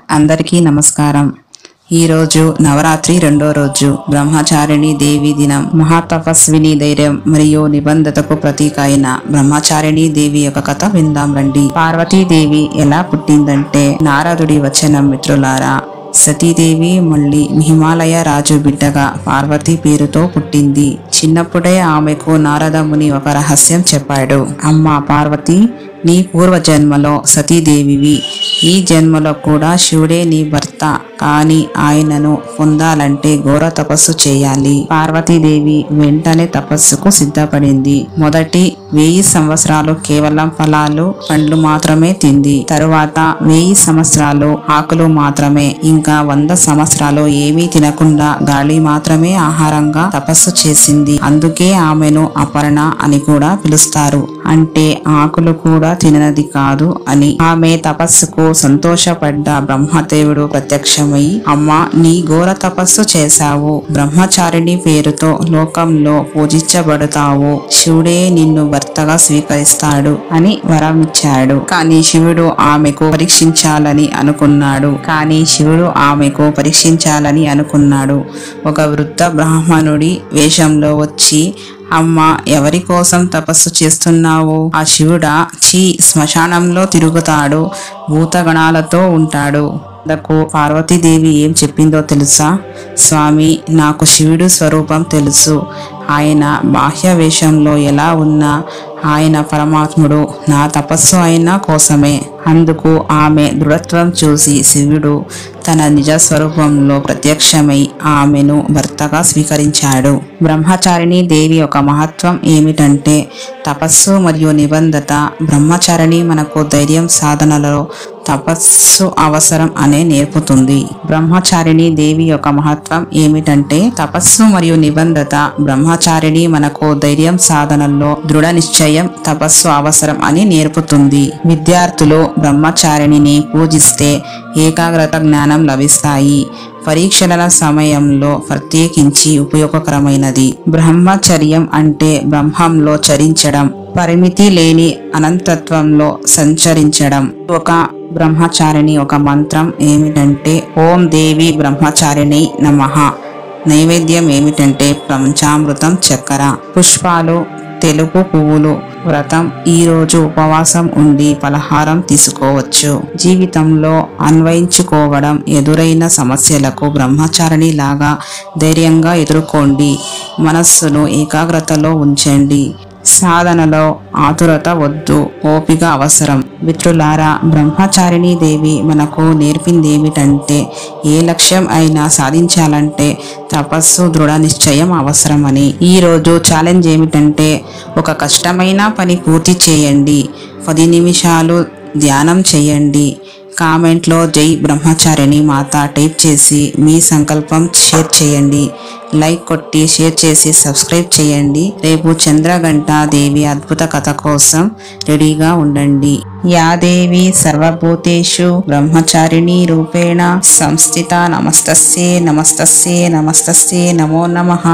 అందరికీ నమస్కారం। ఈ రోజు నవరాత్రి రెండో రోజు బ్రహ్మచారిణి దేవి దినం। మహాతపస్విని ధైర్యం మరియు నిబంధతకు ప్రతీక అయిన బ్రహ్మచారిణి దేవి యొక్క కథ విందాం రండి। పార్వతీదేవి ఎలా పుట్టిందంటే నారదుడి వచనం మిత్రులారా, సతీదేవి మళ్ళీ హిమాలయ రాజు బిడ్డగా పార్వతి పేరుతో పుట్టింది। చిన్నప్పుడే ఆమెకు నారద ముని ఒక రహస్యం చెప్పాడు। అమ్మా పార్వతి, నీ పూర్వజన్మలో సతీదేవివి, ఈ జన్మలో కూడా శివుడే నీ భర్త, కానీ ఆయనను పొందాలంటే ఘోర తపస్సు చేయాలి। పార్వతీదేవి వెంటనే తపస్సుకు సిద్ధపడింది। మొదటి 1000 సంవత్సరాలు కేవలం ఫలాలు పండ్లు మాత్రమే తింది। తరువాత 1000 సంవత్సరాలు ఆకులు మాత్రమే, ఇంకా 100 సంవత్సరాలు ఏమీ తినకుండా గాలి మాత్రమే ఆహారంగా తపస్సు చేసింది। అందుకే ఆమెను అపర్ణ అని కూడా పిలుస్తారు, అంటే ఆకులు కూడా తినది కాదు అని। ఆమె తపస్సుకు సంతోషపడ్డ బ్రహ్మదేవుడు ప్రత్యక్షమై, అమ్మా నీ ఘోర తపస్సు చేశావు, బ్రహ్మచారిణి పేరుతో లోకంలో పూజించబడతావు, శివుడే నిన్ను భర్తగా స్వీకరిస్తాడు అని వరం ఇచ్చాడు। కానీ శివుడు ఆమెకు పరీక్షించాలని అనుకున్నాడు। ఒక వృద్ధ బ్రాహ్మణుడి వేషంలో వచ్చి, అమ్మా ఎవరి కోసం తపస్సు చేస్తున్నావు? ఆ శివుడా? శ్మశానంలో తిరుగుతాడు, భూతగణాలతో ఉంటాడు। అందుకు పార్వతీదేవి ఏం చెప్పిందో తెలుసా? స్వామి, నాకు శివుడు స్వరూపం తెలుసు, ఆయన బాహ్య వేషంలో ఎలా ఉన్నా ఆయన పరమాత్ముడు, నా తపస్సు అయినా కోసమే। అందుకు ఆమె దృఢత్వం చూసి శివుడు తన నిజ స్వరూపంలో ప్రత్యక్షమై ఆమెను భర్తగా స్వీకరించాడు। బ్రహ్మచారిణి దేవి యొక్క మహత్వం ఏమిటంటే తపస్సు మరియు నిబంధత। బ్రహ్మచారిణి మనకు ధైర్యం, సాధనలో తపస్సు అవసరం అనే నేర్పుతుంది। బ్రహ్మచారిణి దేవి యొక్క మహత్వం ఏమిటంటే తపస్సు మరియు నిబంధత। బ్రహ్మచారిణి మనకు ధైర్యం, సాధనల్లో దృఢ నిశ్చయం, తపస్సు అవసరం అని నేర్పుతుంది। విద్యార్థులు బ్రహ్మచారిణిని పూజిస్తే ఏకాగ్రత, జ్ఞానం లభిస్తాయి। పరీక్షల సమయంలో ప్రత్యేకించి ఉపయోగకరమైనది। బ్రహ్మచర్యం అంటే బ్రహ్మంలో చరించడం, పరిమితి లేని అనంతత్వంలో సంచరించడం। ఒక బ్రహ్మచారిణి ఒక మంత్రం ఏమిటంటే ఓం దేవి బ్రహ్మచారిణి నమః। నైవేద్యం ఏమిటంటే పంచామృతం, చక్కెర, పుష్పాలు, తెలుపు పువ్వులు। వ్రతం, ఈ రోజు ఉపవాసం ఉండి పలహారం తీసుకోవచ్చు। జీవితంలో అన్వయించుకోవడం, ఎదురైన సమస్యలకు బ్రహ్మచారిణి లాగా ధైర్యంగా ఎదుర్కోండి। మనస్సును ఏకాగ్రతలో ఉంచండి। సాధనలో ఆతురత వద్దు, ఓపిక అవసరం। మిత్రులారా, బ్రహ్మచారిణి దేవి మనకు నేర్పిందేమిటంటే ఏ లక్ష్యం అయినా సాధించాలంటే తపస్సు, దృఢ నిశ్చయం అవసరమని। ఈ రోజు ఛాలెంజ్ ఏమిటంటే ఒక కష్టమైన పని పూర్తి చేయండి, 10 నిమిషాలు ధ్యానం చేయండి। కామెంట్లో జై బ్రహ్మచారిణి మాత టైప్ చేసి మీ సంకల్పం షేర్ చేయండి। లైక్ కొట్టి షేర్ చేసి సబ్స్క్రైబ్ చేయండి। రేపు చంద్రఘంటా దేవి అద్భుత కథ కోసం రెడీగా ఉండండి। యా దేవి సర్వభూతేషు బ్రహ్మచారిణి రూపేణ సంస్థిత, నమస్తస్యే నమస్తస్యే నమస్తస్యే నమో నమః।